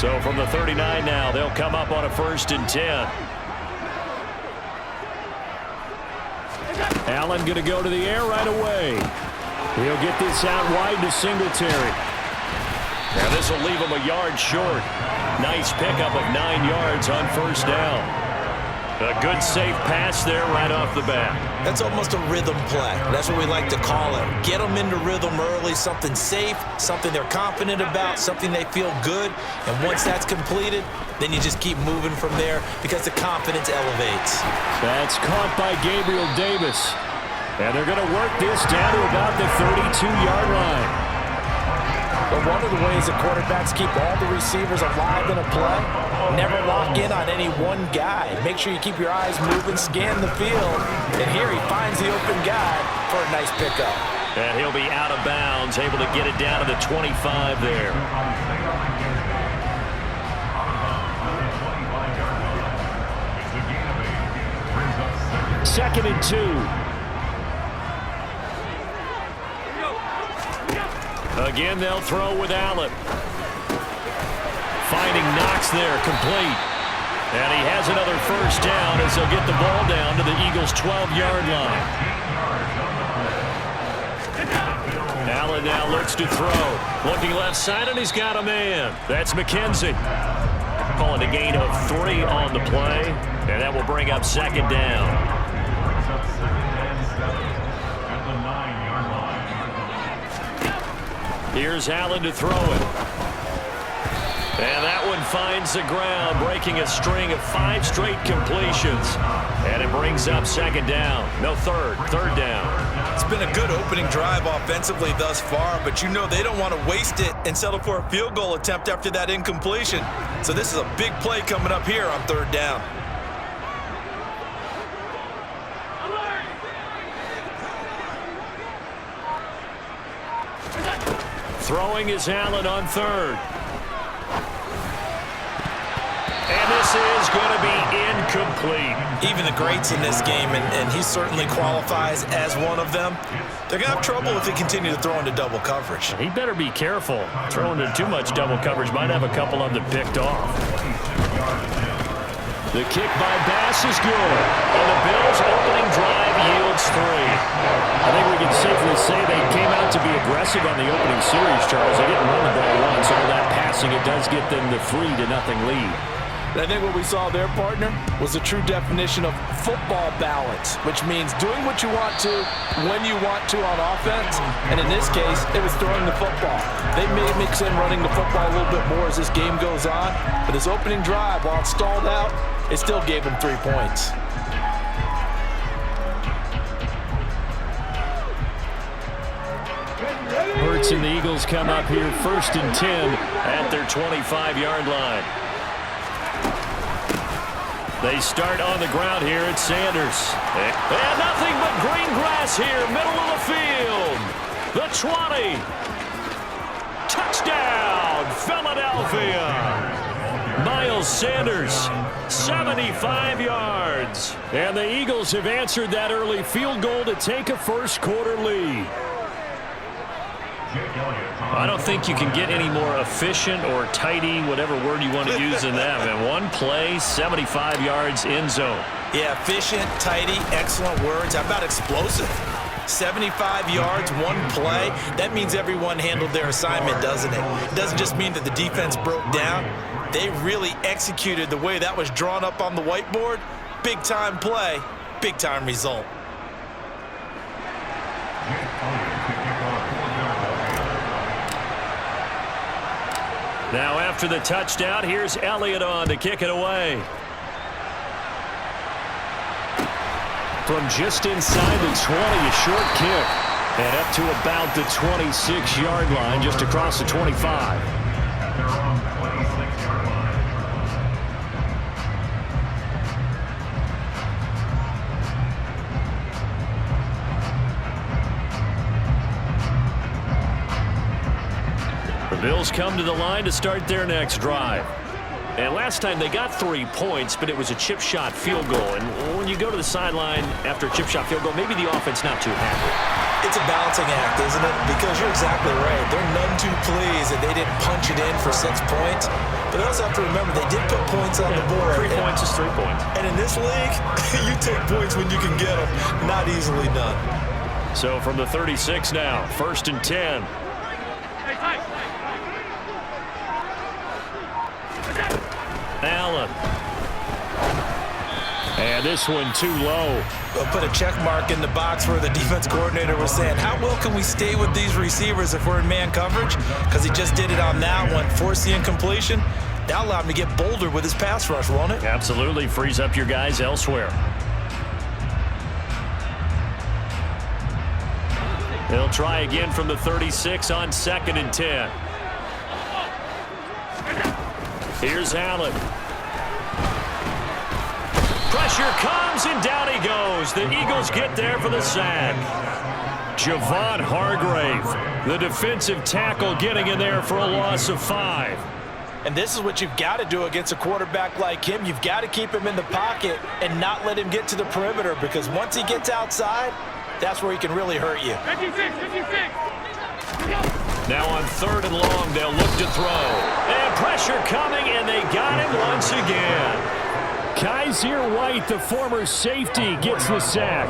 So from the 39 now, they'll come up on a 1st and 10. Allen going to go to the air right away. He'll get this out wide to Singletary. Now this will leave him a yard short. Nice pickup of 9 yards on 1st down. A good safe pass there right off the bat. That's almost a rhythm play. That's what we like to call it. Get them into rhythm early, something safe, something they're confident about, something they feel good. And once that's completed, then you just keep moving from there because the confidence elevates. That's caught by Gabriel Davis. And they're going to work this down to about the 32-yard line. But one of the ways that quarterbacks keep all the receivers alive in a play, never lock in on any one guy. Make sure you keep your eyes moving, scan the field, and here he finds the open guy for a nice pickup. And he'll be out of bounds, able to get it down to the 25 there. Second and 2. Again, they'll throw with Allen. Finding Knox there, complete. And he has another 1st down as they'll get the ball down to the Eagles' 12-yard line. Allen now looks to throw. Looking left side, and he's got a man. That's McKenzie. Calling a gain of 3 on the play, and that will bring up 2nd down. Here's Allen to throw it. And that one finds the ground, breaking a string of 5 straight completions. And it brings up 2nd down. No, third down. It's been a good opening drive offensively thus far, but you know they don't want to waste it and settle for a field goal attempt after that incompletion. So this is a big play coming up here on 3rd down. Throwing is Allen on 3rd. And this is going to be incomplete. Even the greats in this game, and he certainly qualifies as one of them, they're going to have trouble if they continue to throw into double coverage. He better be careful. Throwing into too much double coverage might have a couple of them picked off. The kick by Bass is good. And the Bills' opening drive yields 3. I think we can safely say they came out to be aggressive on the opening series, Charles. They didn't run the ball once. All that passing, it does get them the 3-0 lead. I think what we saw there, partner, was a true definition of football balance, which means doing what you want to, when you want to on offense. And in this case, it was throwing the football. They may mix in running the football a little bit more as this game goes on. But this opening drive, while it stalled out, it still gave them 3 points. Hurts and the Eagles come up here 1st and 10 at their 25-yard line. They start on the ground here at Sanders. And nothing but green grass here, middle of the field. The 20. Touchdown, Philadelphia. Miles Sanders, 75 yards. And the Eagles have answered that early field goal to take a first-quarter lead. I don't think you can get any more efficient or tidy, whatever word you want to use in that. And one play, 75 yards in zone. Yeah, efficient, tidy, excellent words. How about explosive? 75 yards, one play. That means everyone handled their assignment, doesn't it? It doesn't just mean that the defense broke down. They really executed the way that was drawn up on the whiteboard. Big-time play, big-time result. Now after the touchdown, here's Elliott on to kick it away. From just inside the 20, a short kick. And up to about the 26-yard line, just across the 25. The Bills come to the line to start their next drive. And last time they got 3 points, but it was a chip shot field goal. And when you go to the sideline after a chip shot field goal, maybe the offense not too happy. It's a balancing act, isn't it? Because you're exactly right. They're none too pleased that they didn't punch it in for 6 points. But they also have to remember they did put points on the board. 3 points is 3 points. And in this league, you take points when you can get them. Not easily done. So from the 36 now, 1st and 10. Allen. And this one too low. We'll put a check mark in the box where the defense coordinator was saying, how well can we stay with these receivers if we're in man coverage? Because he just did it on that one, forced the incompletion. That allowed him to get bolder with his pass rush, won't it? Absolutely. Frees up your guys elsewhere. They'll try again from the 36 on 2nd and 10. Here's Allen. Pressure comes, and down he goes. The Eagles get there for the sack. Javon Hargrave, the defensive tackle, getting in there for a loss of 5. And this is what you've got to do against a quarterback like him. You've got to keep him in the pocket and not let him get to the perimeter, because once he gets outside, that's where he can really hurt you. 56. Now on 3rd and long, they'll look to throw. And pressure coming, and they got him once again. Kaiser White, the former safety, gets the sack.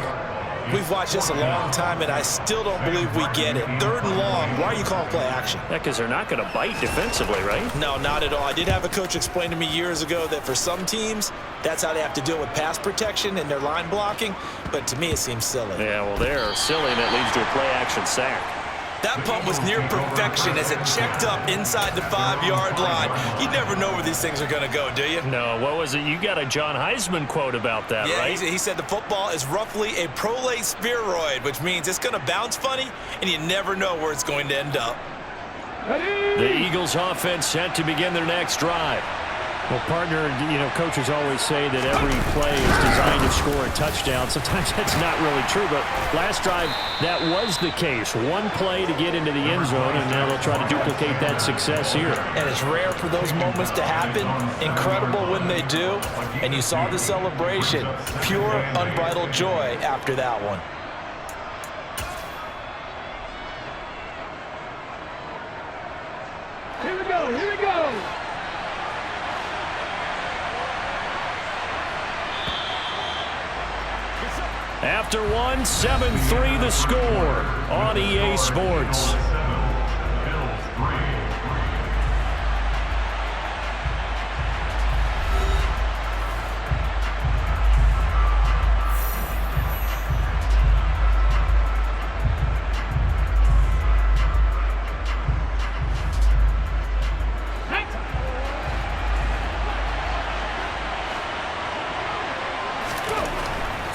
We've watched this a long time, and I still don't believe we get it. 3rd and long, why are you calling play action? Yeah, because they're not going to bite defensively, right? No, not at all. I did have a coach explain to me years ago that for some teams, that's how they have to deal with pass protection and their line blocking, but to me it seems silly. Yeah, well, they're silly, and it leads to a play action sack. That punt was near perfection as it checked up inside the 5-yard line. You never know where these things are going to go, do you? No, what was it? You got a John Heisman quote about that, yeah, right? He said the football is roughly a prolate spheroid, which means it's going to bounce funny, and you never know where it's going to end up. The Eagles offense set to begin their next drive. Well, partner, coaches always say that every play is designed to score a touchdown. Sometimes that's not really true, but last drive, that was the case. One play to get into the end zone, and now they'll try to duplicate that success here. And it's rare for those moments to happen. Incredible when they do. And you saw the celebration. Pure, unbridled joy after that one. Here we go. After one, 7-3 the score on EA Sports.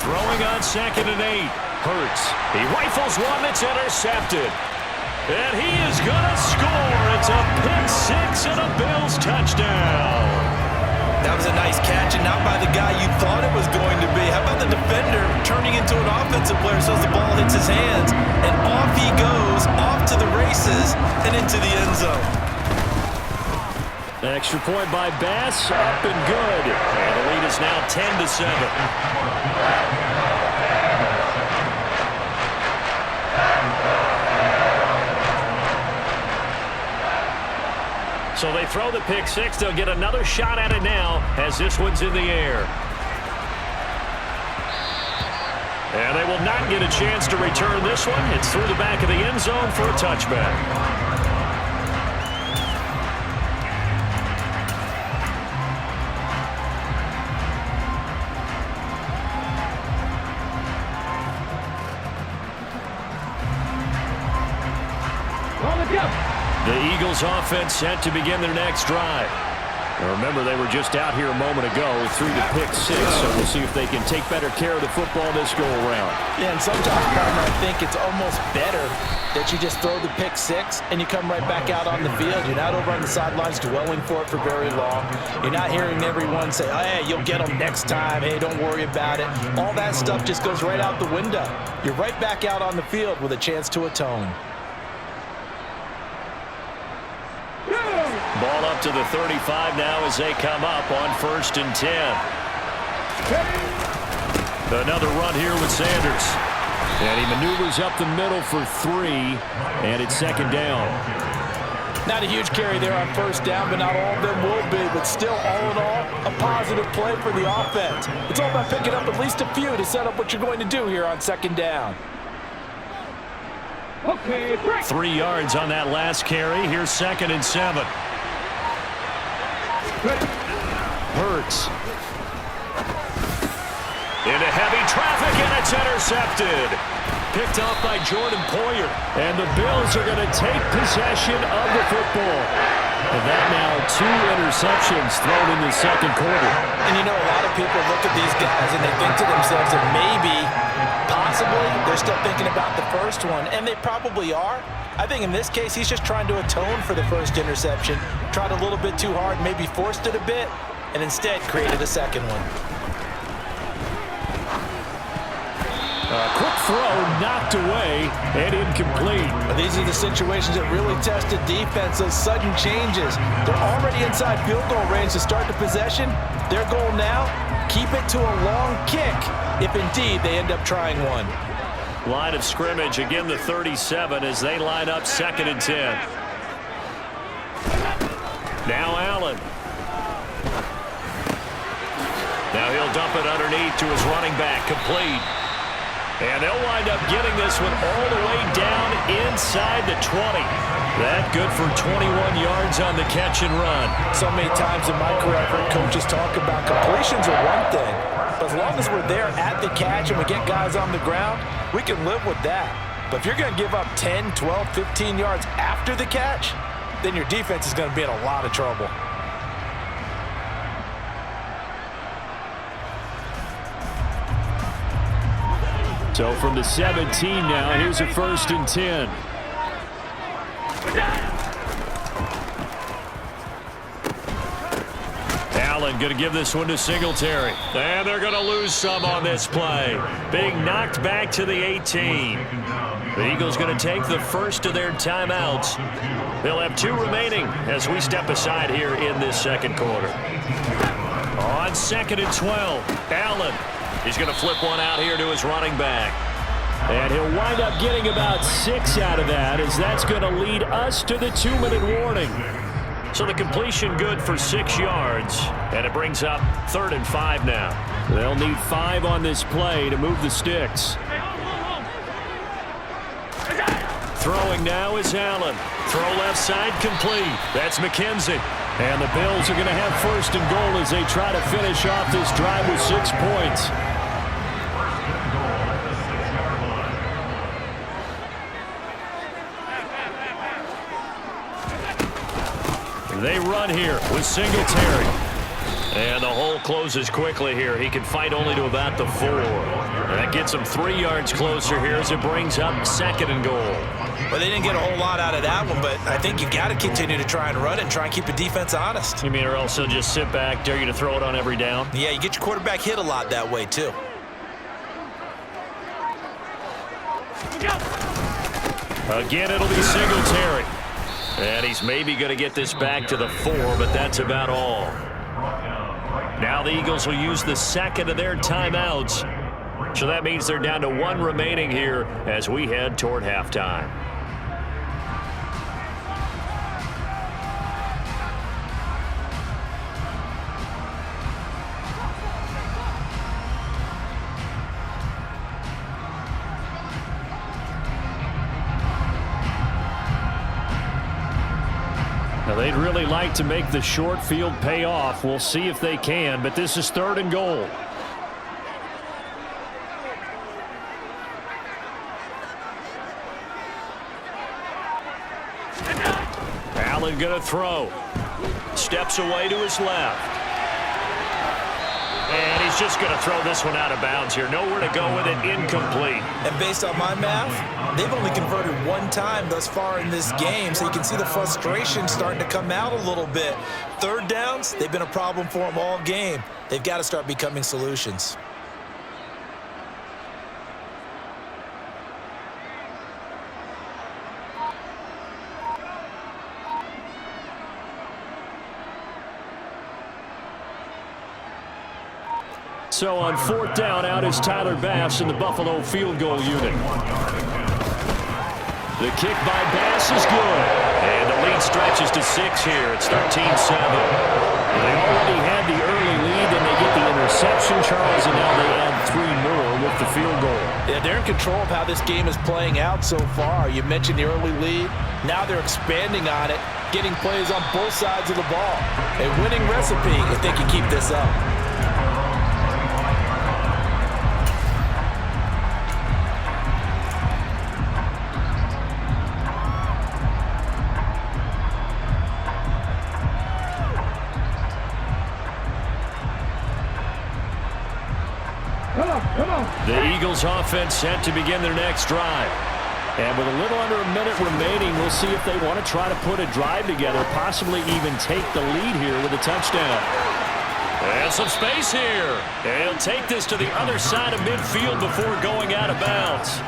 Throwing on 2nd and 8. Hurts. He rifles one that's intercepted. And he is going to score. It's a pick-6 and a Bills touchdown. That was a nice catch, and not by the guy you thought it was going to be. How about the defender turning into an offensive player so as the ball hits his hands, and off he goes, off to the races, and into the end zone. An extra point by Bass, up and good. And the lead is now 10-7. So they throw the pick-6. They'll get another shot at it now as this one's in the air. And they will not get a chance to return this one. It's through the back of the end zone for a touchback. The Eagles offense set to begin their next drive. Now remember, they were just out here a moment ago through the pick-6, so we'll see if they can take better care of the football this go-around. Yeah, and sometimes, partner, I think it's almost better that you just throw the pick-6 and you come right back out on the field. You're not over on the sidelines dwelling for it for very long. You're not hearing everyone say, oh, hey, you'll get them next time. Hey, don't worry about it. All that stuff just goes right out the window. You're right back out on the field with a chance to atone. Ball up to the 35 now as they come up on 1st and 10. Another run here with Sanders. And he maneuvers up the middle for 3, and it's 2nd down. Not a huge carry there on 1st down, but not all of them will be. But still, all in all, a positive play for the offense. It's all about picking up at least a few to set up what you're going to do here on 2nd down. Okay, break. 3 yards on that last carry. Here's 2nd and 7. Hurts. Into heavy traffic, and it's intercepted. Picked off by Jordan Poyer. And the Bills are going to take possession of the football. And that now 2 interceptions thrown in the 2nd quarter. And you know, a lot of people look at these guys and they think to themselves that maybe, possibly, they're still thinking about the first one. And they probably are. I think in this case, he's just trying to atone for the first interception. Tried a little bit too hard, maybe forced it a bit, and instead created a second one. Quick throw, knocked away, and incomplete. These are the situations that really test a defense, those sudden changes. They're already inside field goal range to start the possession. Their goal now, keep it to a long kick, if indeed they end up trying one. Line of scrimmage, again the 37 as they line up 2nd and 10. Now Allen. Now he'll dump it underneath to his running back, complete. And they'll wind up getting this one all the way down inside the 20. That good for 21 yards on the catch and run. So many times in my career, I've heard coaches talk about completions are one thing. But as long as we're there at the catch and we get guys on the ground, we can live with that. But if you're going to give up 10, 12, 15 yards after the catch, then your defense is going to be in a lot of trouble. So from the 17 now, here's a 1st and 10. Allen going to give this one to Singletary. And they're going to lose some on this play. Being knocked back to the 18. The Eagles going to take the first of their timeouts. They'll have 2 remaining as we step aside here in this 2nd quarter. On 2nd and 12, Allen. He's going to flip one out here to his running back. And he'll wind up getting about 6 out of that, as that's going to lead us to the 2-minute warning. So the completion good for 6 yards, and it brings up 3rd and 5 now. They'll need 5 on this play to move the sticks. Throwing now is Allen. Throw left side complete. That's McKenzie. And the Bills are going to have 1st and goal as they try to finish off this drive with 6 points. They run here with Singletary. And the hole closes quickly here. He can fight only to about the 4. And that gets him 3 yards closer here as it brings up 2nd and goal. Well, they didn't get a whole lot out of that one, but I think you got to continue to try and run it and try and keep the defense honest. You mean or else they'll just sit back, dare you to throw it on every down? Yeah, you get your quarterback hit a lot that way, too. Again, it'll be Singletary. And he's maybe going to get this back to the 4, but that's about all. Now the Eagles will use the 2nd of their timeouts. So that means they're down to 1 remaining here as we head toward halftime. Now they'd really like to make the short field pay off. We'll see if they can, but this is 3rd and goal. Allen going to throw. Steps away to his left. And he's just going to throw this one out of bounds here. Nowhere to go with it. Incomplete. And based on my math, they've only converted 1 time thus far in this game, so you can see the frustration starting to come out a little bit. 3rd downs, they've been a problem for them all game. They've got to start becoming solutions. So on 4th down, out is Tyler Bass in the Buffalo field goal unit. The kick by Bass is good. And the lead stretches to 6 here. It's 13-7. They already had the early lead, and they get the interception, Charles, and now they add 3 more with the field goal. Yeah, they're in control of how this game is playing out so far. You mentioned the early lead. Now they're expanding on it, getting plays on both sides of the ball. A winning recipe if they can keep this up. The Eagles offense set to begin their next drive. And with a little under a minute remaining, we'll see if they want to try to put a drive together, possibly even take the lead here with a touchdown. And some space here. And he'll take this to the other side of midfield before going out of bounds.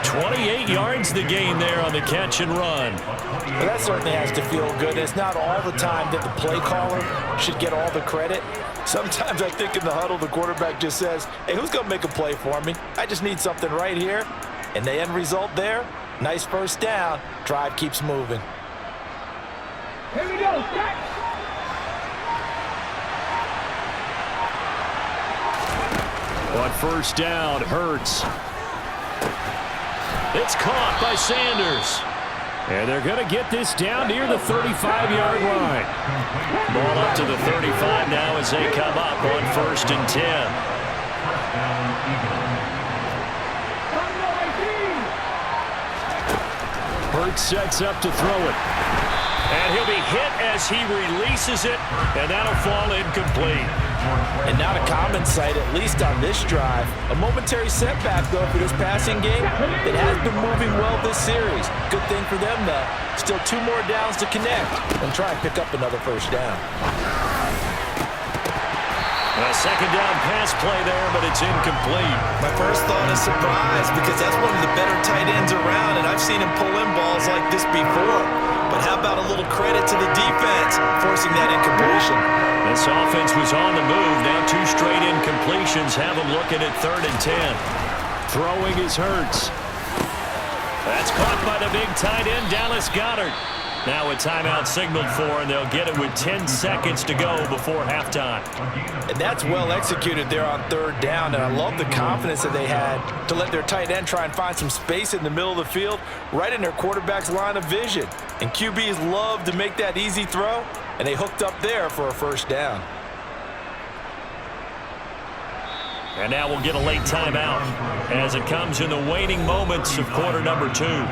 28 yards the gain there on the catch and run. Well, that certainly has to feel good. It's not all the time that the play caller should get all the credit. Sometimes I think in the huddle, the quarterback just says, hey, who's going to make a play for me? I just need something right here. And the end result there, nice first down. Drive keeps moving. Here we go. Start. On first down, Hurts. It's caught by Sanders. And they're going to get this down near the 35-yard line. Ball up to the 35 now as they come up on 1st and 10. Hurts sets up to throw it. And he'll be hit as he releases it, and that'll fall incomplete. And not a common sight, at least on this drive. A momentary setback, though, for this passing game. It has been moving well this series. Good thing for them, though. Still 2 more downs to connect and try and pick up another first down. A second down pass play there, but it's incomplete. My first thought is surprise because that's one of the better tight ends around, and I've seen him pull in balls like this before. But how about a little credit to the defense forcing that incompletion? This offense was on the move. Now 2 straight incompletions have them looking at 3rd and 10. Throwing is Hurts. That's caught by the big tight end, Dallas Goedert. Now a timeout signaled for, and they'll get it with 10 seconds to go before halftime. And that's well executed there on 3rd down, and I love the confidence that they had to let their tight end try and find some space in the middle of the field, right in their quarterback's line of vision. And QBs love to make that easy throw, and they hooked up there for a first down. And now we'll get a late timeout as it comes in the waning moments of quarter number 2.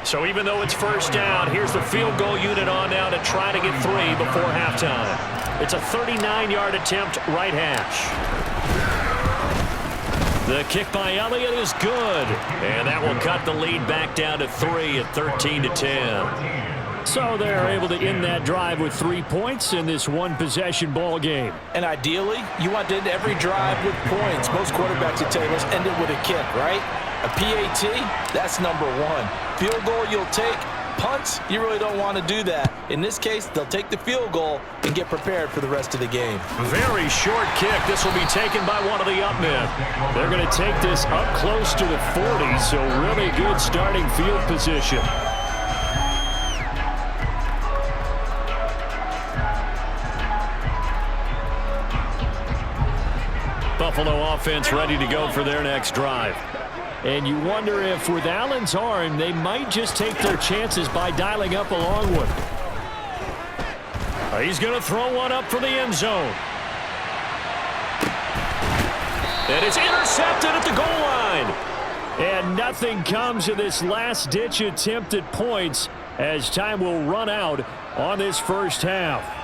So even though it's first down, here's the field goal unit on now to try to get 3 before halftime. It's a 39-yard attempt, right hash. The kick by Elliott is good, and that will cut the lead back down to 3 at 13-10. So they're able to end that drive with 3 points in this one-possession ball game. And ideally, you want to end every drive with points. Most quarterbacks would tell you, let's end it with a kick, right? A PAT, that's number 1. Field goal you'll take. Punts, you really don't want to do that. In this case, they'll take the field goal and get prepared for the rest of the game. Very short kick. This will be taken by one of the up men. They're going to take this up close to the 40, so really good starting field position. Buffalo offense ready to go for their next drive. And you wonder if with Allen's arm, they might just take their chances by dialing up along with him. He's going to throw one up for the end zone. And it's intercepted at the goal line. And nothing comes of this last-ditch attempt at points as time will run out on this first half.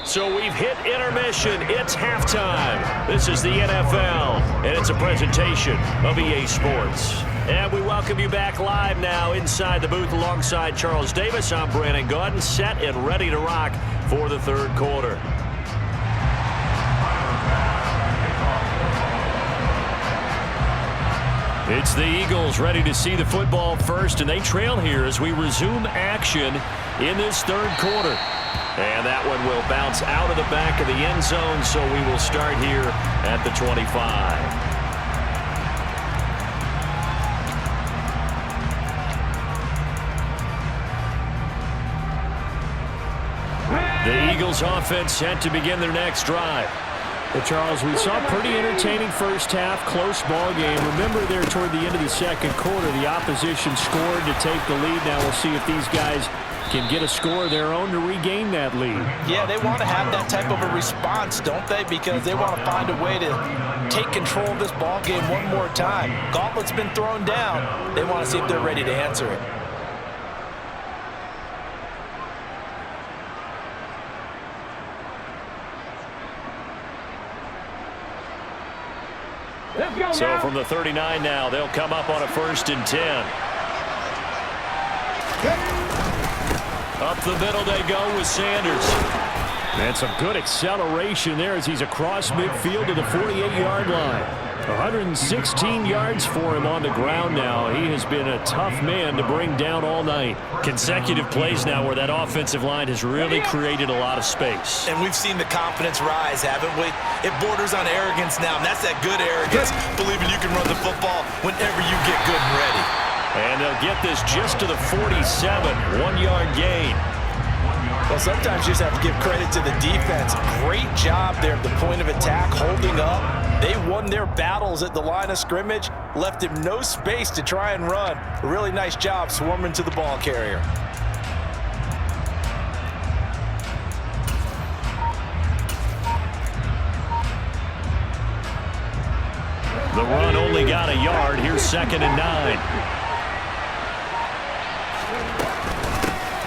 So we've hit intermission. It's halftime. This is the NFL, and it's a presentation of EA Sports. And we welcome you back live now inside the booth alongside Charles Davis. I'm Brandon Gaudin, set and ready to rock for the third quarter. It's the Eagles ready to see the football first, and they trail here as we resume action in this third quarter. And that one will bounce out of the back of the end zone, so we will start here at the 25. The Eagles offense set to begin their next drive. Well, Charles, we saw a pretty entertaining first half, close ball game. Remember there toward the end of the second quarter, the opposition scored to take the lead. Now we'll see if these guys can get a score of their own to regain that lead. Yeah, they want to have that type of a response, don't they? Because they want to find a way to take control of this ball game one more time. Gauntlet's been thrown down. They want to see if they're ready to answer it. So from the 39 now, they'll come up on a 1st and 10. Up the middle they go with Sanders. And some good acceleration there as he's across midfield to the 48-yard line. 116 yards for him on the ground now. He has been a tough man to bring down all night. Consecutive plays now where that offensive line has really created a lot of space. And we've seen the confidence rise, haven't we? It borders on arrogance now, and that's that good arrogance, believing you can run the football whenever you get good and ready. And they'll get this just to the 47, 1-yard gain. Well, sometimes you just have to give credit to the defense. Great job there at the point of attack, holding up. They won their battles at the line of scrimmage, left him no space to try and run. A really nice job swarming to the ball carrier. The run only got a yard. Here's 2nd and 9.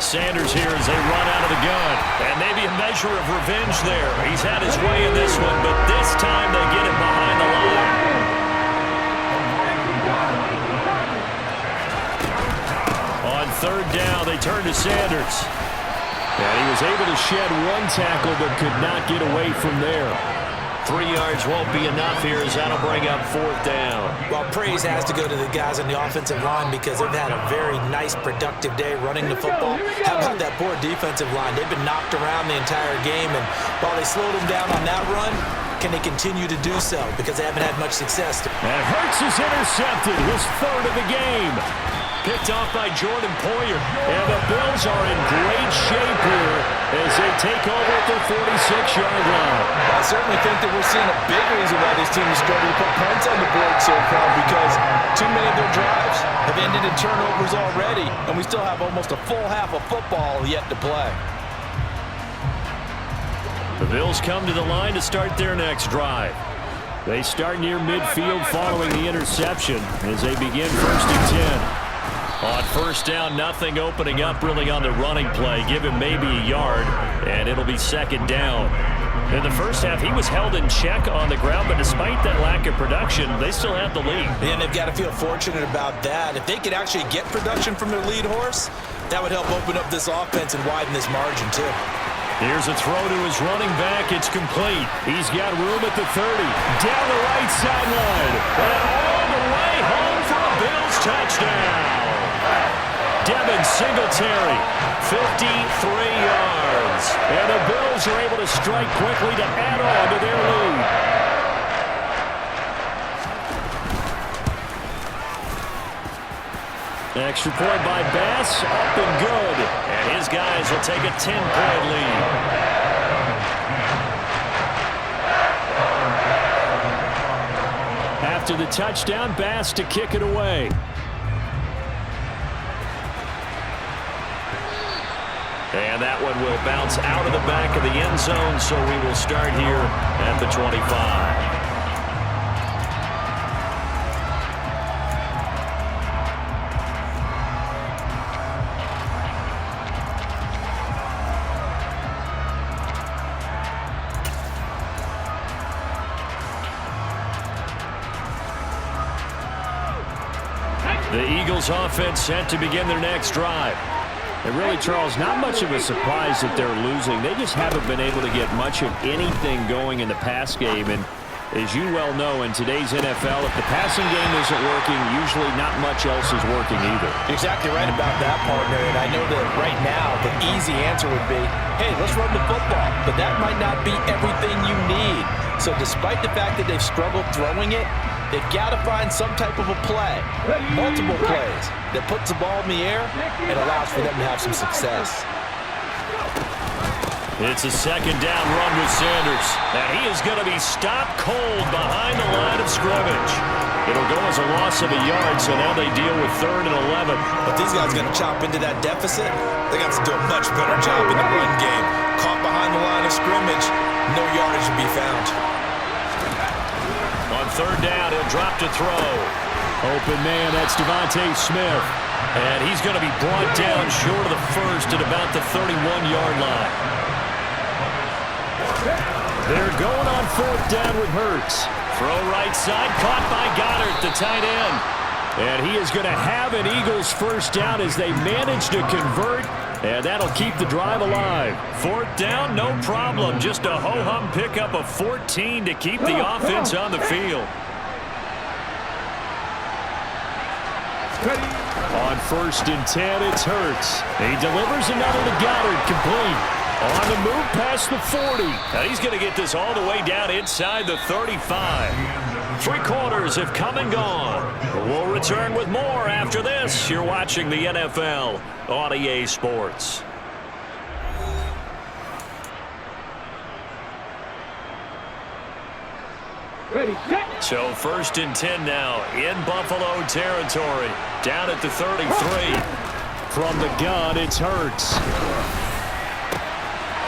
Sanders here as they run out of the gun. And maybe a measure of revenge there. He's had his way in this one, but this time they get him behind the line. On 3rd down, they turn to Sanders. And he was able to shed one tackle but could not get away from there. 3 yards won't be enough here as that'll bring up 4th down. Well, praise has to go to the guys on the offensive line because they've had a very nice, productive day running the football. How about that poor defensive line? They've been knocked around the entire game, and while they slowed them down on that run, can they continue to do so? Because they haven't had much success. And Hurts is intercepted, his 3rd of the game. Picked off by Jordan Poyer. And the Bills are in great shape here as they take over at their 46-yard line. I certainly think that we're seeing a big reason why this team is struggling to put points on the board so far, because too many of their drives have ended in turnovers already, and we still have almost a full half of football yet to play. The Bills come to the line to start their next drive. They start near midfield following the interception as they begin 1st and 10. On 1st down, nothing opening up really on the running play. Give him maybe a yard, and it'll be 2nd down. In the first half, he was held in check on the ground, but despite that lack of production, they still have the lead. And they've got to feel fortunate about that. If they could actually get production from their lead horse, that would help open up this offense and widen this margin, too. Here's a throw to his running back. It's complete. He's got room at the 30. Down the right sideline. And all the way home for a Bills touchdown. Devin Singletary, 53 yards. And the Bills are able to strike quickly to add on to their lead. Extra point by Bass, up and good. And his guys will take a 10-point lead. After the touchdown, Bass to kick it away. And that one will bounce out of the back of the end zone, so we will start here at the 25. The Eagles offense set to begin their next drive. And really, Charles, not much of a surprise that they're losing. They just haven't been able to get much of anything going in the pass game. And as you well know, in today's NFL, if the passing game isn't working, usually not much else is working either. You're exactly right about that, partner. And I know that right now the easy answer would be, hey, let's run the football. But that might not be everything you need. So despite the fact that they've struggled throwing it, they've got to find some type of a play, multiple plays, that puts the ball in the air and allows for them to have some success. It's a second down run with Sanders. And he is going to be stopped cold behind the line of scrimmage. It'll go as a loss of a yard, so now they deal with 3rd and 11. But these guys going to chop into that deficit. They got to do a much better job in the run game. Caught behind the line of scrimmage, no yardage to be found. On 3rd down, he'll drop to throw. Open man, that's Devontae Smith. And he's going to be brought down short of the first at about the 31-yard line. They're going on 4th down with Hurts. Throw right side, caught by Goddard, the tight end. And he is going to have an Eagles first down as they manage to convert, and that'll keep the drive alive. 4th down, no problem. Just a ho-hum pickup of 14 to keep the offense on the field. On 1st and 10, it's Hurts. He delivers another to Goddard, complete. On the move past the 40. Now he's going to get this all the way down inside the 35. 3 quarters have come and gone. We'll return with more after this. You're watching the NFL on EA Sports. Ready, set. So 1st and 10 now in Buffalo territory. Down at the 33. From the gun, it's Hurts.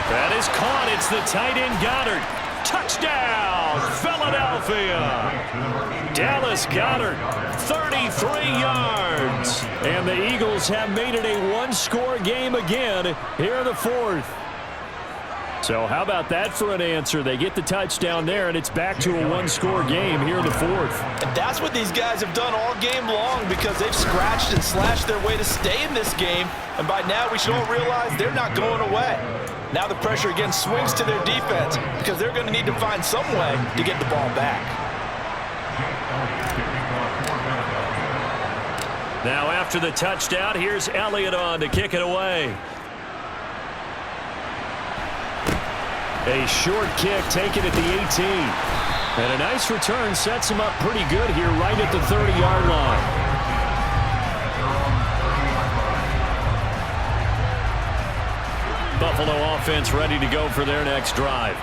That is caught. It's the tight end Goddard. Touchdown, Philadelphia. Dallas Goddard, 33 yards. And the Eagles have made it a one-score game again here in the 4th. So how about that for an answer? They get the touchdown there, and it's back to a one-score game here in the 4th. And that's what these guys have done all game long because they've scratched and slashed their way to stay in this game. And by now we should all realize they're not going away. Now the pressure again swings to their defense because they're going to need to find some way to get the ball back. Now after the touchdown, here's Elliott on to kick it away. A short kick taken at the 18. And a nice return sets him up pretty good here right at the 30-yard line. Buffalo offense ready to go for their next drive.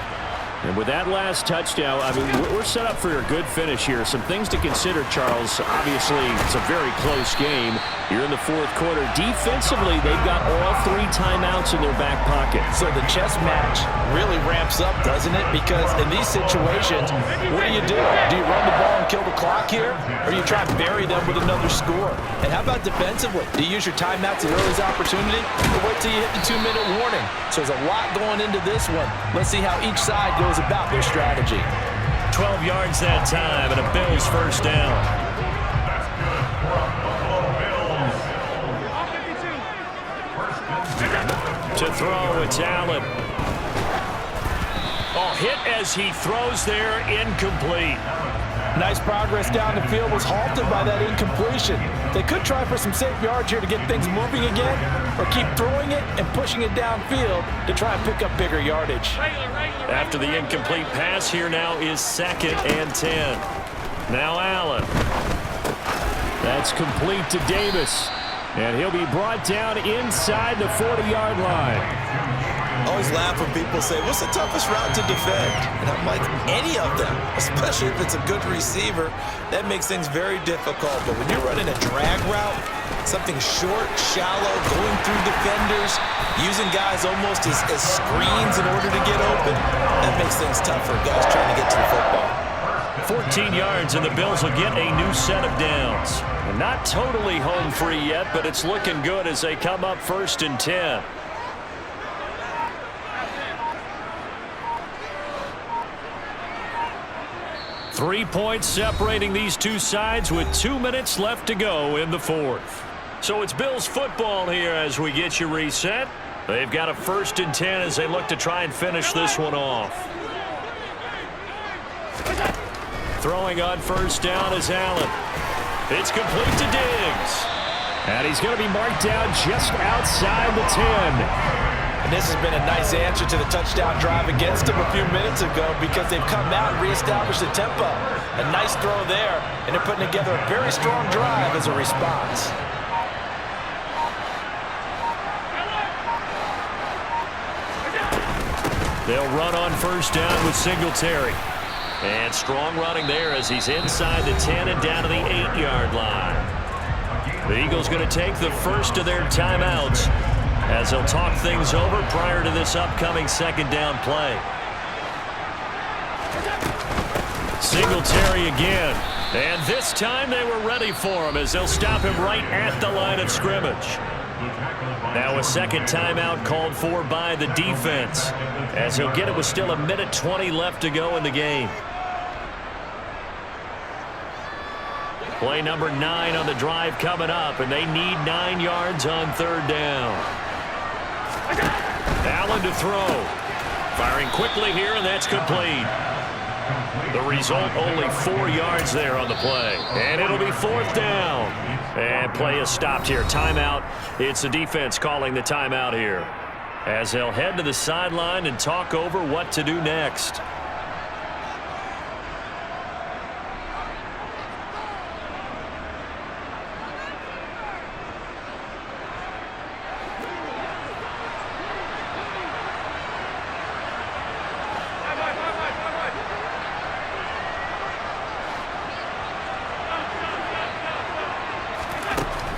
And with that last touchdown, I mean, we're set up for a good finish here. Some things to consider, Charles. Obviously, it's a very close game. You're in the 4th quarter. Defensively, they've got all 3 timeouts in their back pocket. So the chess match really ramps up, doesn't it? Because in these situations, what do? Do you run the ball and kill the clock here? Or do you try and bury them with another score? And how about defensively? Do you use your timeouts at earliest opportunity? Or wait till you hit the 2-minute warning? So there's a lot going into this one. Let's see how each side goes about their strategy. 12 yards that time and a Bills first down. To throw, it's Allen. Oh, hit as he throws there, incomplete. Nice progress down the field was halted by that incompletion. They could try for some safe yards here to get things moving again, or keep throwing it and pushing it downfield to try and pick up bigger yardage. After the incomplete pass, here now is 2nd and 10. Now Allen. That's complete to Davis. And he'll be brought down inside the 40-yard line. I always laugh when people say, what's the toughest route to defend? And I'm like, any of them, especially if it's a good receiver. That makes things very difficult. But when you're running a drag route, something short, shallow, going through defenders, using guys almost as screens in order to get open, that makes things tough for guys trying to get to the football. 14 yards, and the Bills will get a new set of downs. Not totally home free yet, but it's looking good as they come up 1st and 10. Three points separating these two sides with 2 minutes left to go in the 4th. So it's Bills football here as we get you reset. They've got a 1st and 10 as they look to try and finish this one off. Throwing on first down is Allen. It's complete to Diggs. And he's going to be marked down just outside the 10. And this has been a nice answer to the touchdown drive against them a few minutes ago because they've come out and reestablished the tempo. A nice throw there, and they're putting together a very strong drive as a response. They'll run on first down with Singletary. And strong running there as he's inside the 10 and down to the 8-yard line. The Eagles going to take the first of their timeouts as they'll talk things over prior to this upcoming second down play. Singletary again. And this time they were ready for him as they'll stop him right at the line of scrimmage. Now a second timeout called for by the defense as he'll get it with still 1:20 left to go in the game. Play number 9 on the drive coming up, and they need 9 yards on third down. Allen to throw. Firing quickly here, and that's complete. The result, only 4 yards there on the play. And it'll be fourth down. And play is stopped here. Timeout. It's the defense calling the timeout here as they'll head to the sideline and talk over what to do next.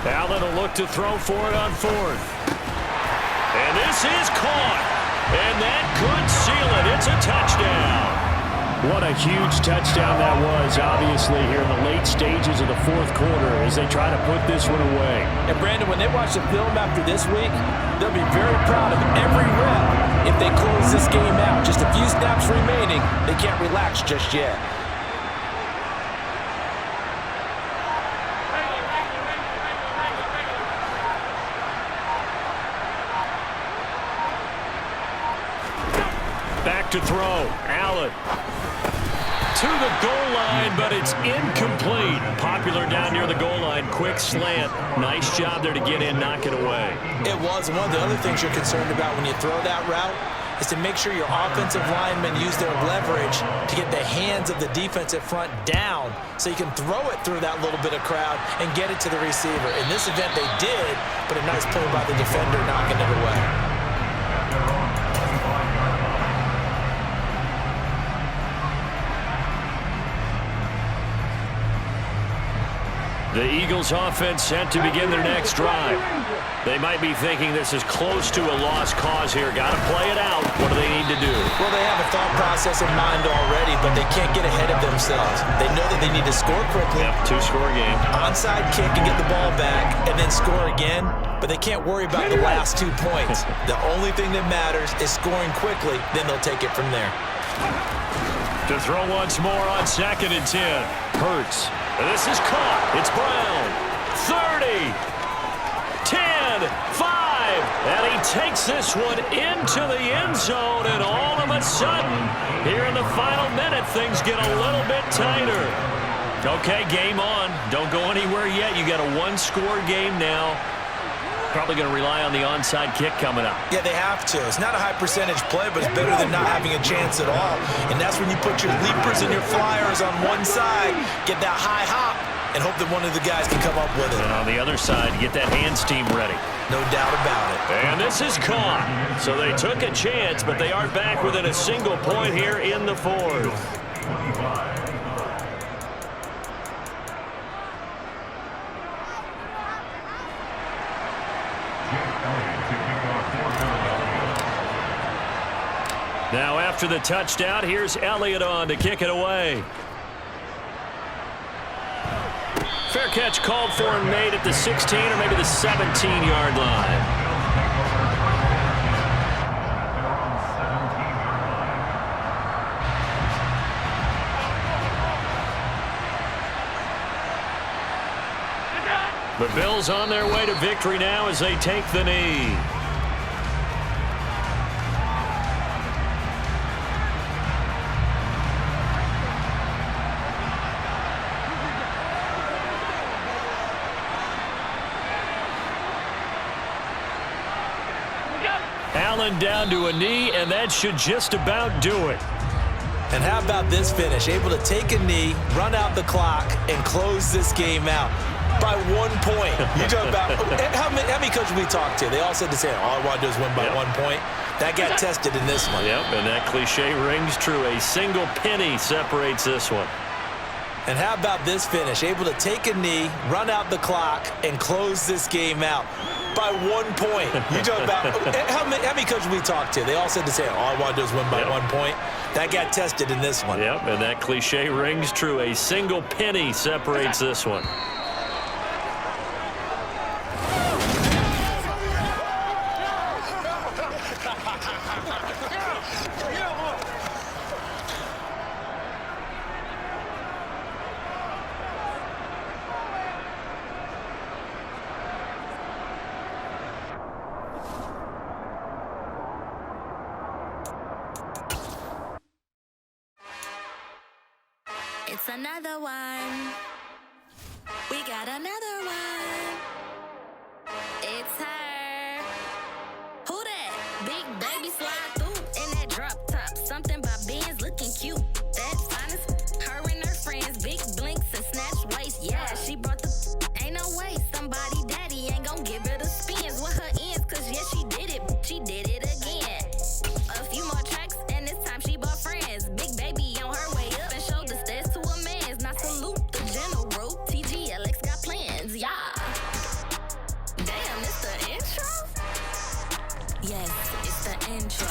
Allen will look to throw for it on fourth. And this is caught. And that could seal it. It's a touchdown. What a huge touchdown that was, obviously, here in the late stages of the fourth quarter as they try to put this one away. And, Brandon, when they watch the film after this week, they'll be very proud of every rep if they close this game out. Just a few snaps remaining. They can't relax just yet. Back to throw. Allen to the goal line, but it's incomplete. Popular down near the goal line. Quick slant. Nice job there to get in, knock it away. It was. And one of the other things you're concerned about when you throw that route is to make sure your offensive linemen use their leverage to get the hands of the defensive front down so you can throw it through that little bit of crowd and get it to the receiver. In this event, they did, but a nice play by the defender knocking it away. The Eagles offense set to begin their next drive. They might be thinking this is close to a lost cause here. Got to play it out. What do they need to do? Well, they have a thought process in mind already, but they can't get ahead of themselves. They know that they need to score quickly. Yep, 2-score game. Onside kick and get the ball back and then score again, but they can't worry about the last 2 points. The only thing that matters is scoring quickly, then they'll take it from there. To throw once more on 2nd and 10. Hurts. This is caught. It's Brown. 30, 10, 5. And he takes this one into the end zone. And all of a sudden, here in the final minute, things get a little bit tighter. Okay, game on. Don't go anywhere yet. You got a 1-score game now. Probably going to rely on the onside kick coming up. Yeah, they have to. It's not a high percentage play, but it's better than not having a chance at all. And that's when you put your leapers and your flyers on one side, get that high hop, and hope that one of the guys can come up with it. And on the other side, get that hands team ready. No doubt about it. And this is caught. So they took a chance, but they are back within a single point here in the fourth. Now after the touchdown, here's Elliott on to kick it away. Fair catch called for and made at the 16 or maybe the 17-yard line. The Bills on their way to victory now as they take the knee. Allen down to a knee, and that should just about do it. And how about this finish? Able to take a knee, run out the clock, and close this game out by 1 point. You talk about how many coaches we talked to? They all said the same. All I want to do is win by 1 point. That got tested in this one. Yep, and that cliche rings true. A single penny separates this one. And how about this finish? Able to take a knee, run out the clock, and close this game out by 1 point. You talk about how many coaches we talked to? They all said the same. All I want to do is win by 1 point. That got tested in this one. Yep, and that cliche rings true. A single penny separates this one. It's another one. We got another one. It's her. Who that? Big baby slide through in that drop top. Something by Benz looking cute. That's honest. Her and her friends, big blinks and snatch waist. Yeah, she brought the. Ain't no way somebody daddy ain't gon' give her the spins with her ends. Cause yeah, she did it. She did it again. A few more tracks and this time she bought friends. Big baby on her way up and showed the stairs to a man's. Now salute the general. TGLX got plans, yeah. Damn, it's the intro? Yes, it's the intro.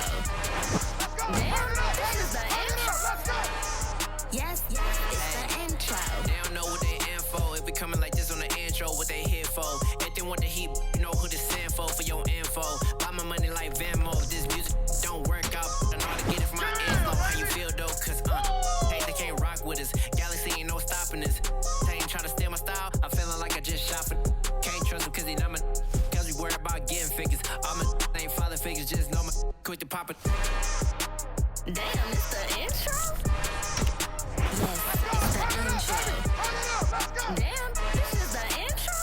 Damn, this is the intro. Yes, it's the intro. They don't know what they in for. If we coming like this on the intro, what they here for? If they want the heat, you know who to send for your info. Buy my money like Venmo. If this music don't work out, I know how to get it from my info. How you feel though? Cause hey, they can't rock with us. Galaxy ain't no stopping us. They ain't trying to steal my style. I'm feeling like I just shot for. Can't trust them cause they not my. Cause we worried about getting figures. All my ain't father figures, just know my quick to pop it. Damn, it's the intro? Yes, it's the intro. Damn, this is the intro?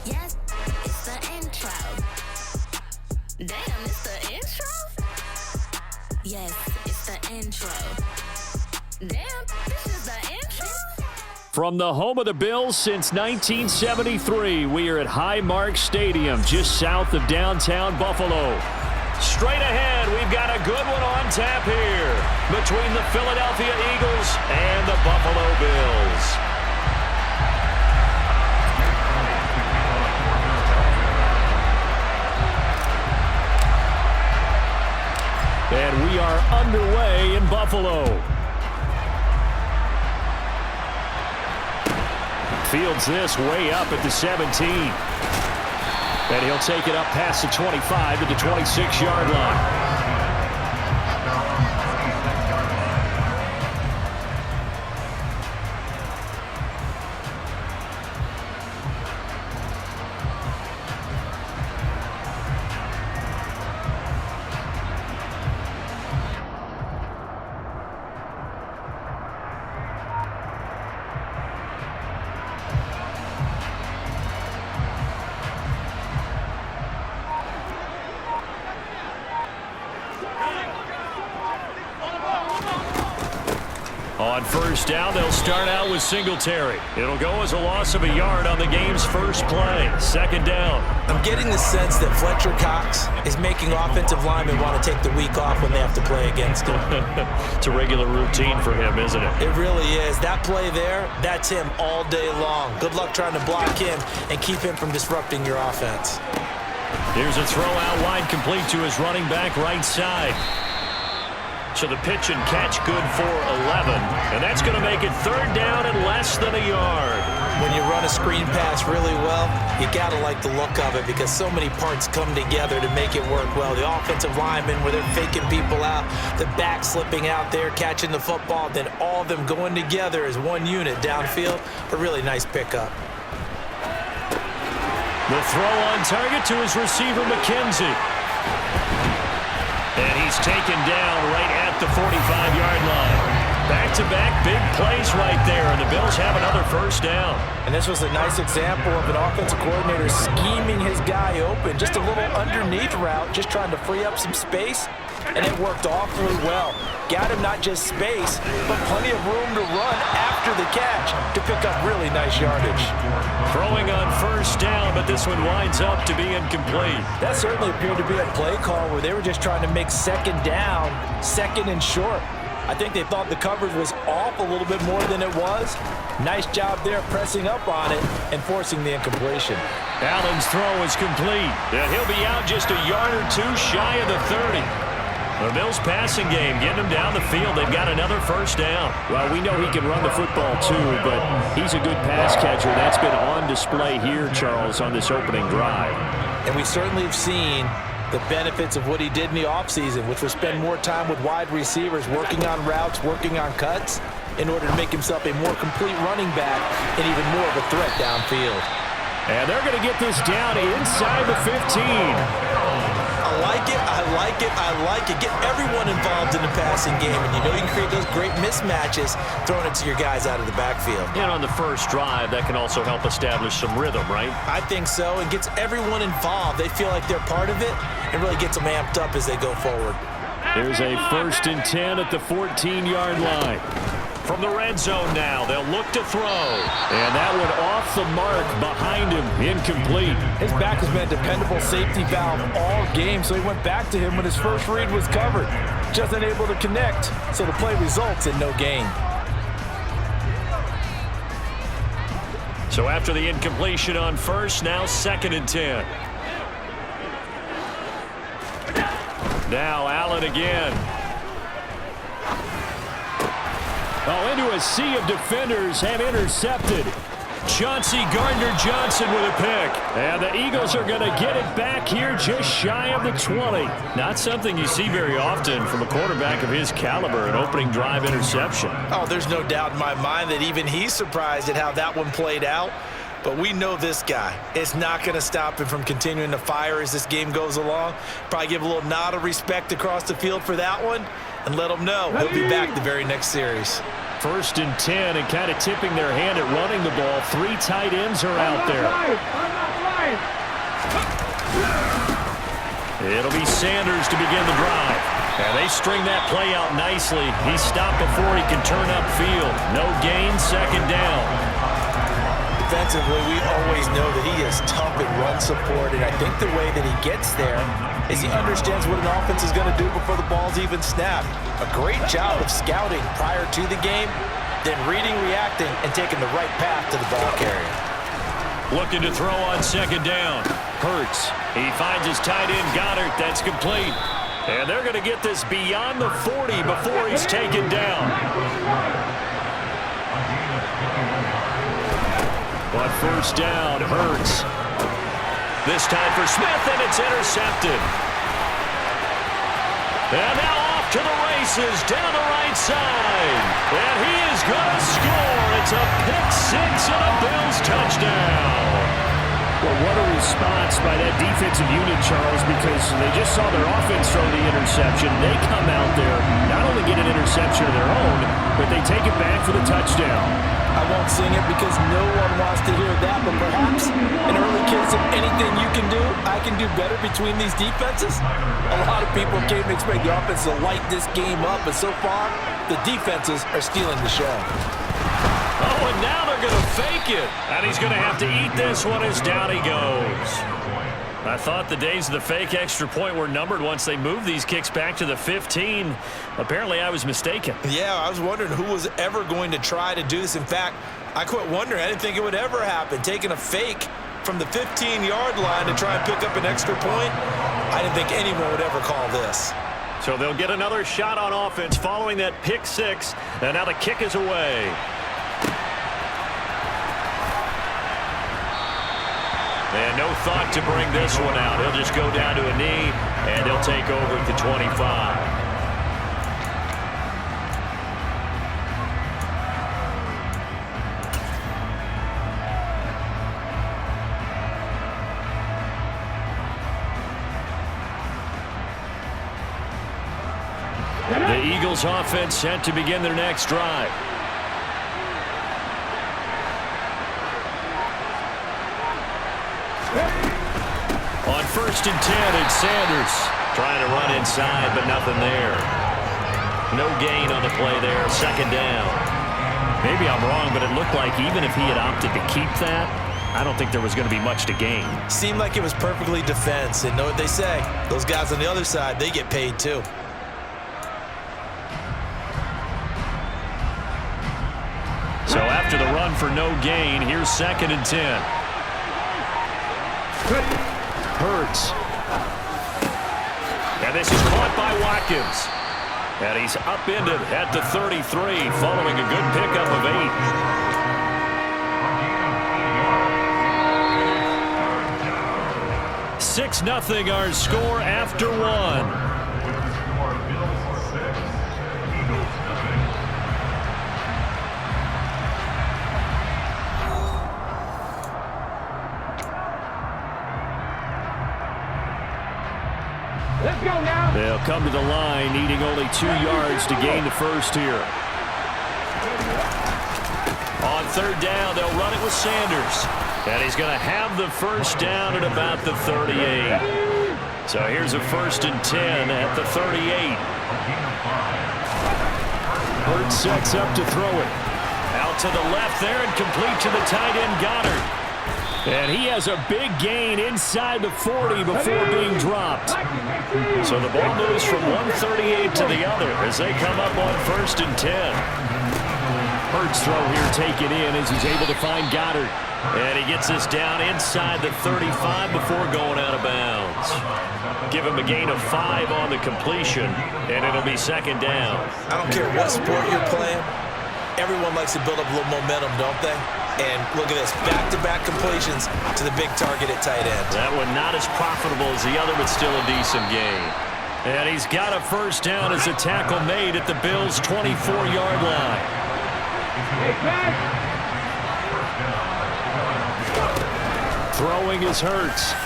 Yes, it's the intro. Damn, it's the intro? Yes, it's the intro. Damn, this is the intro? From the home of the Bills since 1973, we are at Highmark Stadium, just south of downtown Buffalo. Straight ahead, we've got a good one on tap here between the Philadelphia Eagles and the Buffalo Bills. And we are underway in Buffalo. Fields this way up at the 17. And he'll take it up past the 25 to the 26-yard line. On first down, they'll start out with Singletary. It'll go as a loss of a yard on the game's first play. Second down. I'm getting the sense that Fletcher Cox is making offensive linemen want to take the week off when they have to play against him. It's a regular routine for him, isn't it? It really is. That play there, that's him all day long. Good luck trying to block him and keep him from disrupting your offense. Here's a throw out wide, complete to his running back right side. So the pitch and catch good for 11. And that's going to make it third down and less than a yard. When you run a screen pass really well, you got to like the look of it because so many parts come together to make it work well. The offensive linemen, where they're faking people out, the back slipping out there, catching the football, then all of them going together as one unit downfield. A really nice pickup. The throw on target to his receiver, McKenzie. And he's taken down right at the 45-yard line. Back-to-back big plays right there, and the Bills have another first down. And this was a nice example of an offensive coordinator scheming his guy open. Just a little underneath route, just trying to free up some space, and it worked awfully well. Got him not just space, but plenty of room to run after the catch to pick up really nice yardage. Throwing on first down, but this one winds up to be incomplete. That certainly appeared to be a play call where they were just trying to make second down, second and short. I think they thought the coverage was off a little bit more than it was. Nice job there pressing up on it and forcing the incompletion. Allen's throw is complete. And he'll be out just a yard or two shy of the 30. The Bills passing game getting them down the field. They've got another first down. Well, we know he can run the football too, but he's a good pass catcher. That's been on display here, Charles, on this opening drive. And we certainly have seen the benefits of what he did in the offseason, which was spend more time with wide receivers, working on routes, working on cuts, in order to make himself a more complete running back and even more of a threat downfield. And they're going to get this down inside the 15. I like it, I like it, I like it. Get everyone involved in the passing game, and you know you can create those great mismatches throwing it to your guys out of the backfield. And on the first drive, that can also help establish some rhythm, right? I think so. It gets everyone involved. They feel like they're part of it and really gets them amped up as they go forward. There's a 1st and 10 at the 14-yard line. From the red zone now, they'll look to throw. And that one off the mark behind him, incomplete. His back has been a dependable safety valve all game, so he went back to him when his first read was covered. Just unable to connect, so the play results in no gain. So after the incompletion on first, now 2nd and 10. Now Allen again. Oh, into a sea of defenders and intercepted. Chauncey Gardner-Johnson with a pick. And the Eagles are going to get it back here just shy of the 20. Not something you see very often from a quarterback of his caliber, an opening drive interception. Oh, there's no doubt in my mind that even he's surprised at how that one played out. But we know this guy. It's not going to stop him from continuing to fire as this game goes along. Probably give a little nod of respect across the field for that one and let him know he'll be back the very next series. 1st and 10, and kind of tipping their hand at running the ball. 3 tight ends are out there. It'll be Sanders to begin the drive. And they string that play out nicely. He's stopped before he can turn upfield. No gain, 2nd down. Defensively, we always know that he is tough in run support, and I think the way that he gets there is he understands what an offense is going to do before the ball's even snapped. A great job of scouting prior to the game, then reading, reacting, and taking the right path to the ball carrier. Looking to throw on 2nd down. Hurts. He finds his tight end, Goddard. That's complete. And they're going to get this beyond the 40 before he's taken down. But first down, Hurts. This time for Smith, and it's intercepted. And now off to the races down the right side. And he is going to score. It's a pick 6 and a Bills touchdown. Well, what a response by that defensive unit, Charles, because they just saw their offense throw the interception. They come out there, not only get an interception of their own, but they take it back for the touchdown. I won't sing it because no one wants to hear that, but perhaps an early case of anything you can do, I can do better between these defenses. A lot of people came to expect the offense to light this game up, but so far, the defenses are stealing the show. Oh, and now they're going to fake it. And he's going to have to eat this one as down he goes. I thought the days of the fake extra point were numbered once they moved these kicks back to the 15. Apparently, I was mistaken. Yeah, I was wondering who was ever going to try to do this. In fact, I quit wondering. I didn't think it would ever happen. Taking a fake from the 15-yard line to try and pick up an extra point, I didn't think anyone would ever call this. So they'll get another shot on offense following that pick 6. And now the kick is away. And no thought to bring this one out. He'll just go down to a knee, and they'll take over at the 25. The Eagles offense set to begin their next drive. On 1st and 10, it's Sanders trying to run inside, but nothing there. No gain on the play there. 2nd down. Maybe I'm wrong, but it looked like even if he had opted to keep that, I don't think there was going to be much to gain. Seemed like it was perfectly defense. And know what they say? Those guys on the other side, they get paid too. So after the run for no gain, here's 2nd and 10. Hurts. And this is caught by Watkins. And he's upended at the 33 following a good pickup of 8. 6-0 our score after 1. Let's go now. They'll come to the line, needing only 2 yards to gain the first here. On 3rd down, they'll run it with Sanders. And he's going to have the first down at about the 38. So here's a 1st and 10 at the 38. Hurts sets up to throw it. Out to the left there and complete to the tight end Goddard. And he has a big gain inside the 40 before being dropped. So the ball moves from 138 to the other as they come up on 1st and 10. Hurts throw here taken in as he's able to find Goddard. And he gets this down inside the 35 before going out of bounds. Give him a gain of 5 on the completion, and it'll be 2nd down. I don't care what sport you're playing. Everyone likes to build up a little momentum, don't they? And look at this, back-to-back completions to the big target at tight end. That one not as profitable as the other, but still a decent gain. And he's got a first down as a tackle made at the Bills' 24-yard line. Throwing is Hurts.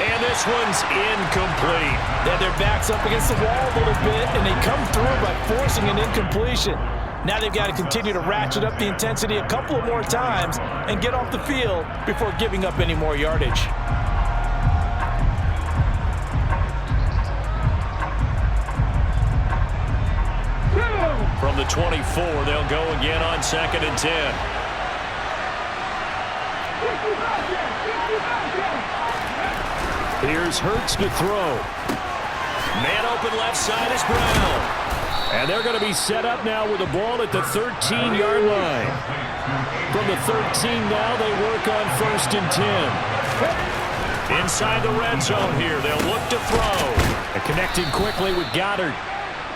And this one's incomplete. They had their backs up against the wall a little bit, and they come through by forcing an incompletion. Now they've got to continue to ratchet up the intensity a couple of more times and get off the field before giving up any more yardage. From the 24, they'll go again on 2nd and 10. Here's Hurts to throw. Man open left side is Brown. And they're going to be set up now with the ball at the 13-yard line. From the 13 now, they work on 1st and 10. Inside the red zone here, they'll look to throw. And connecting quickly with Goddard.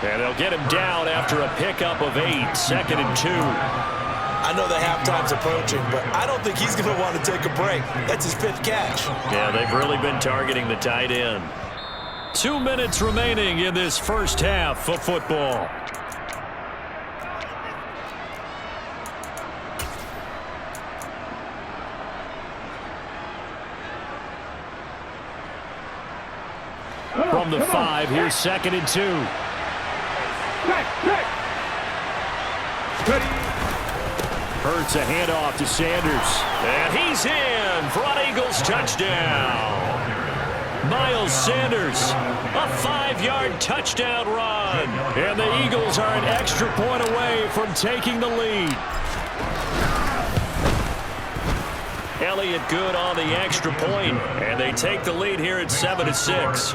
And they'll get him down after a pickup of 8, 2nd and 2. I know the halftime's approaching, but I don't think he's going to want to take a break. That's his 5th catch. Yeah, they've really been targeting the tight end. 2 minutes remaining in this first half of football. From the 5, here's 2nd and 2. Hurts a handoff to Sanders. And he's in for an Eagles touchdown. Miles Sanders, a 5-yard touchdown run. And the Eagles are an extra point away from taking the lead. Elliott good on the extra point, and they take the lead here at 7-6.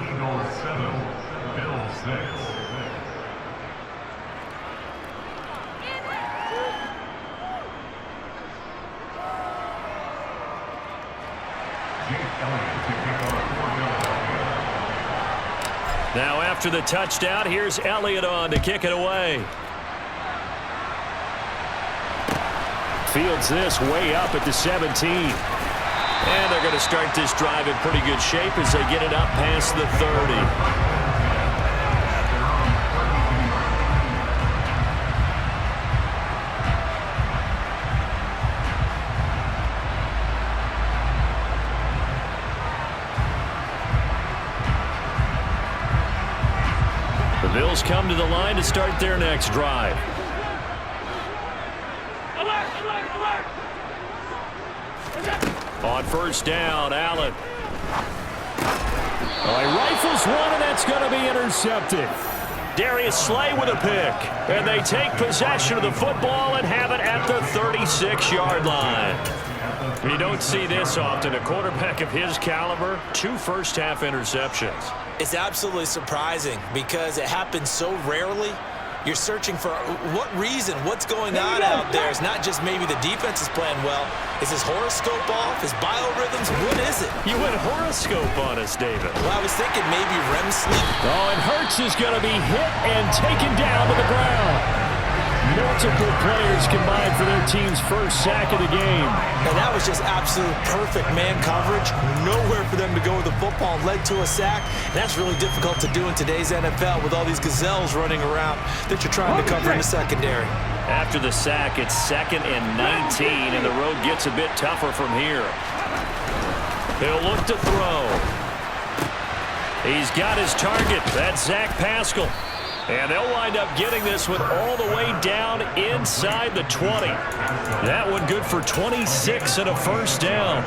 Now after the touchdown, here's Elliott on to kick it away. Fields this way up at the 17. And they're going to start this drive in pretty good shape as they get it up past the 30. Eagles come to the line to start their next drive. On first down, Allen. Oh, he rifles one, and that's going to be intercepted. Darius Slay with a pick. And they take possession of the football and have it at the 36-yard line. You don't see this often. A quarterback of his caliber, 2 first-half interceptions. It's absolutely surprising because it happens so rarely. You're searching for what reason, what's going on out there. It's not just maybe the defense is playing well. Is his horoscope off? His biorhythms? What is it? You went horoscope on us, David. Well, I was thinking maybe REM sleep. Oh, and Hurts is going to be hit and taken down to the ground. Multiple players combined for their team's first sack of the game. And that was just absolute perfect man coverage. Nowhere for them to go with the football, led to a sack. And that's really difficult to do in today's NFL with all these gazelles running around that you're trying to cover in the secondary. After the sack, it's 2nd and 19, and the road gets a bit tougher from here. He'll look to throw. He's got his target. That's Zach Pascal. And they'll wind up getting this one all the way down inside the 20. That one good for 26 and a first down.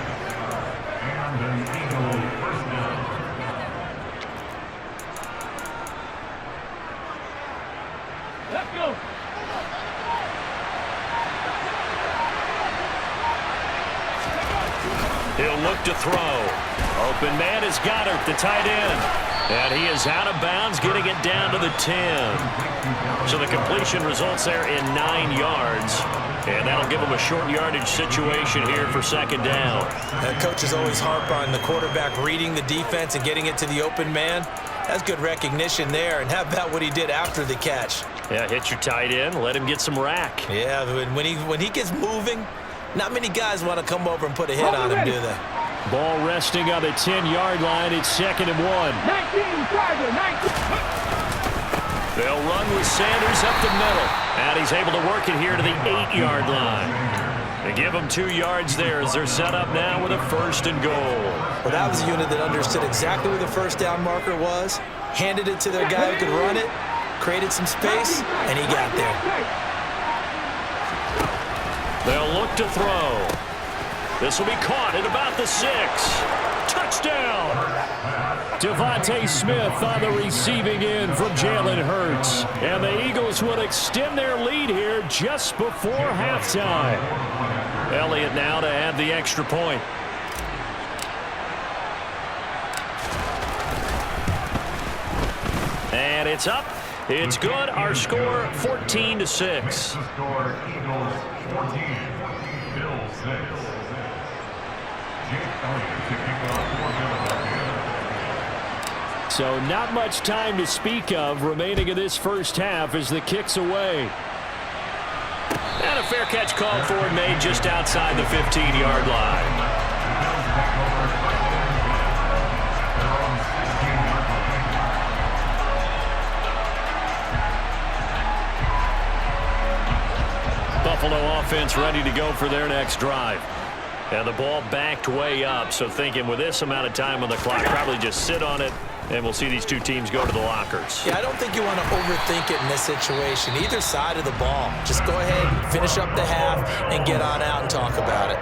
Let's go. He'll look to throw. Open man is Goddard, the tight end. And he is out of bounds, getting it down to the 10. So the completion results there in 9 yards. And that'll give him a short yardage situation here for 2nd down. And coaches always harp on the quarterback reading the defense and getting it to the open man. That's good recognition there. And how about what he did after the catch? Yeah, hit your tight end, let him get some rack. Yeah, when he gets moving, not many guys want to come over and put a hit on him, do they? Ball resting on the 10-yard line. It's 2nd and 1. 19, Charger, 19. They'll run with Sanders up the middle. And he's able to work it here to the 8-yard line. They give him 2 yards there as they're set up now with a 1st and goal. Well, that was a unit that understood exactly where the first down marker was, handed it to their guy who could run it, created some space, and he got there. They'll look to throw. This will be caught at about the 6. Touchdown! Devontae Smith on the receiving end from Jalen Hurts. And the Eagles would extend their lead here just before halftime. Elliott now to add the extra point. And it's up. It's good. Our score 14-6. Score Eagles 14, Bills 6. So not much time to speak of remaining in this first half as the kick's away. And a fair catch called for and made just outside the 15-yard line. Buffalo offense ready to go for their next drive. And the ball backed way up, so thinking with this amount of time on the clock, probably just sit on it, and we'll see these two teams go to the lockers. Yeah, I don't think you want to overthink it in this situation. Either side of the ball. Just go ahead, finish up the half, and get on out and talk about it.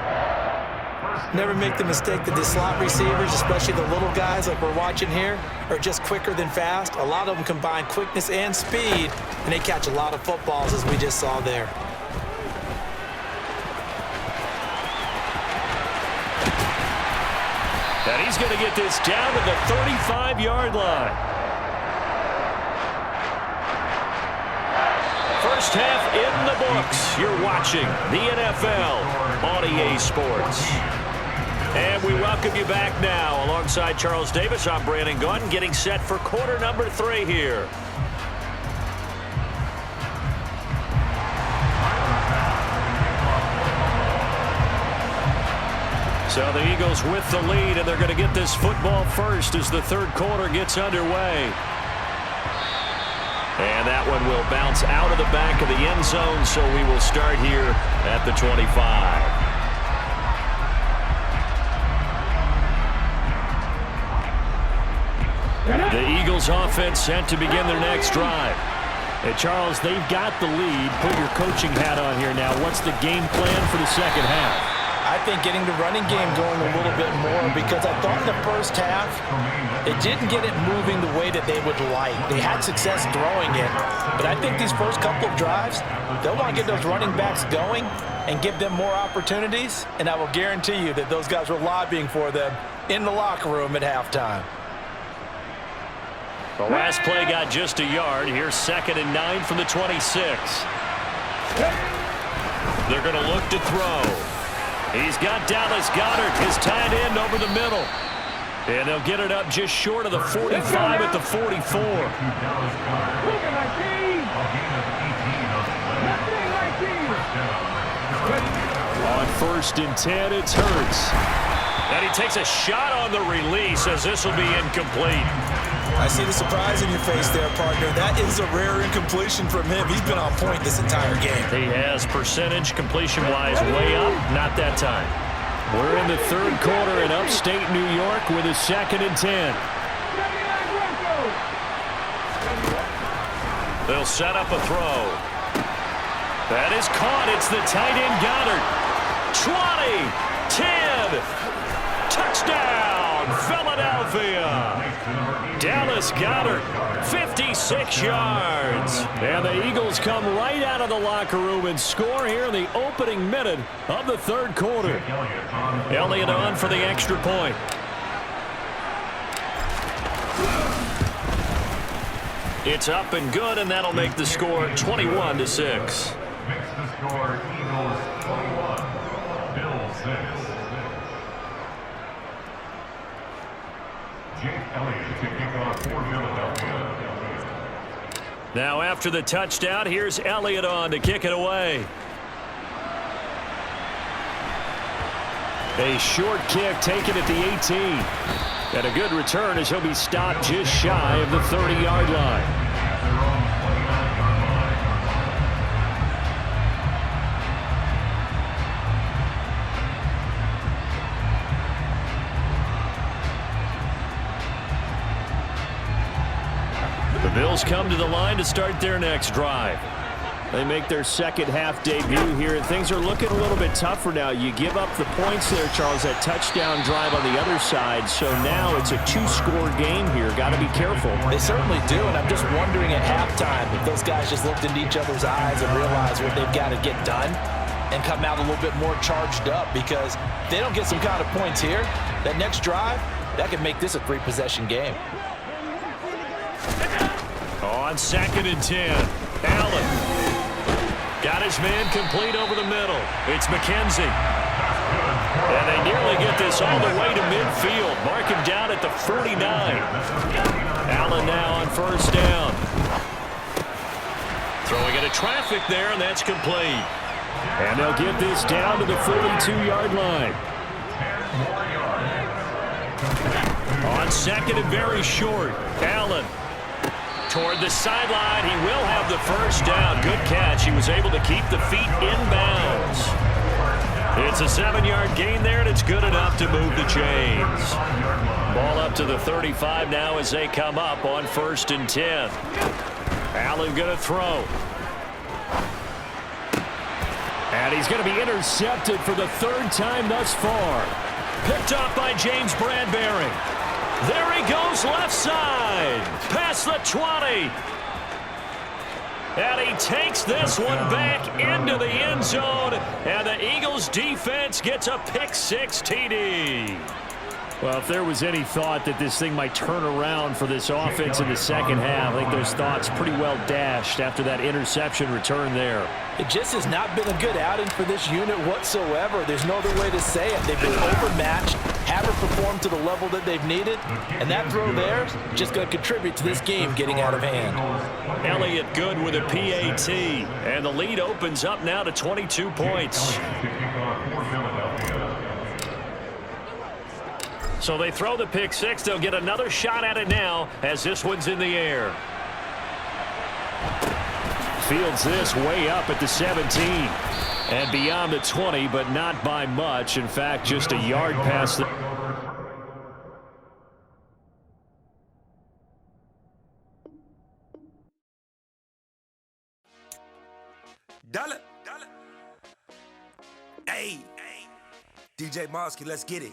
Never make the mistake that the slot receivers, especially the little guys like we're watching here, are just quicker than fast. A lot of them combine quickness and speed, and they catch a lot of footballs, as we just saw there. And he's going to get this down to the 35-yard line. First half in the books. You're watching the NFL on EA Sports. And we welcome you back now. Alongside Charles Davis, I'm Brandon Gaudin, getting set for quarter number 3 here. So the Eagles with the lead, and they're going to get this football first as the third quarter gets underway. And that one will bounce out of the back of the end zone, so we will start here at the 25. The Eagles Eagles offense set to begin their next drive. Hey, Charles, they've got the lead. Put your coaching hat on here now. What's the game plan for the second half? I think getting the running game going a little bit more, because I thought in the first half it didn't get it moving the way that they would like. They had success throwing it, but I think these first couple of drives, they'll want to get those running backs going and give them more opportunities, and I will guarantee you that those guys were lobbying for them in the locker room at halftime. The last play got just a yard. Here's 2nd and 9 from the 26. They're going to look to throw. He's got Dallas Goedert, his tight end, over the middle. And they'll get it up just short of the 45 at the 44. On 1st and 10, it's Hurts. And he takes a shot on the release as this will be incomplete. I see the surprise in your face there, partner. That is a rare incompletion from him. He's been on point this entire game. He has percentage completion-wise way up. Not that time. We're in the third quarter in upstate New York with a 2nd and 10. They'll set up a throw. That is caught. It's the tight end Goddard. 20, 10, touchdown, Philadelphia. Dallas Goedert, 56 yards. And the Eagles come right out of the locker room and score here in the opening minute of the third quarter. Elliott on for the extra point. It's up and good, and that'll make the score 21-6. Makes the score Eagles 21, Bills 6. Jake Elliott to kick off for Philadelphia. Now after the touchdown, here's Elliott on to kick it away. A short kick taken at the 18. And a good return as he'll be stopped just shy of the 30-yard line. The Bills come to the line to start their next drive. They make their second half debut here. Things are looking a little bit tougher now. You give up the points there, Charles, that touchdown drive on the other side. So now it's a two-score game here. Got to be careful. They certainly do, and I'm just wondering at halftime if those guys just looked into each other's eyes and realized what they've got to get done and come out a little bit more charged up, because if they don't get some kind of points here, that next drive, that could make this a three-possession game. On 2nd and 10, Allen. Got his man complete over the middle. It's McKenzie. And they nearly get this all the way to midfield. Mark him down at the 49. Allen now on 1st down. Throwing into traffic there, and that's complete. And they'll get this down to the 42-yard line. On 2nd and very short, Allen. Toward the sideline, he will have the 1st down. Good catch. He was able to keep the feet in bounds. It's a 7-yard gain there, and it's good enough to move the chains. Ball up to the 35 now as they come up on 1st and 10. Allen going to throw. And he's going to be intercepted for the 3rd time thus far. Picked up by James Bradbury. There he goes left side. Past the 20. And he takes this one back into the end zone. And the Eagles defense gets a pick-6 TD. Well, if there was any thought that this thing might turn around for this offense in the second half, I think those thoughts pretty well dashed after that interception return there. It just has not been a good outing for this unit whatsoever. There's no other way to say it. They've been overmatched, haven't performed to the level that they've needed, and that throw there is just going to contribute to this game getting out of hand. Elliott good with a PAT, and the lead opens up now to 22 points. So they throw the pick-6. They'll get another shot at it now as this one's in the air. Fields this way up at the 17 and beyond the 20, but not by much. In fact, just a yard past the DJ Mosky, let's get it.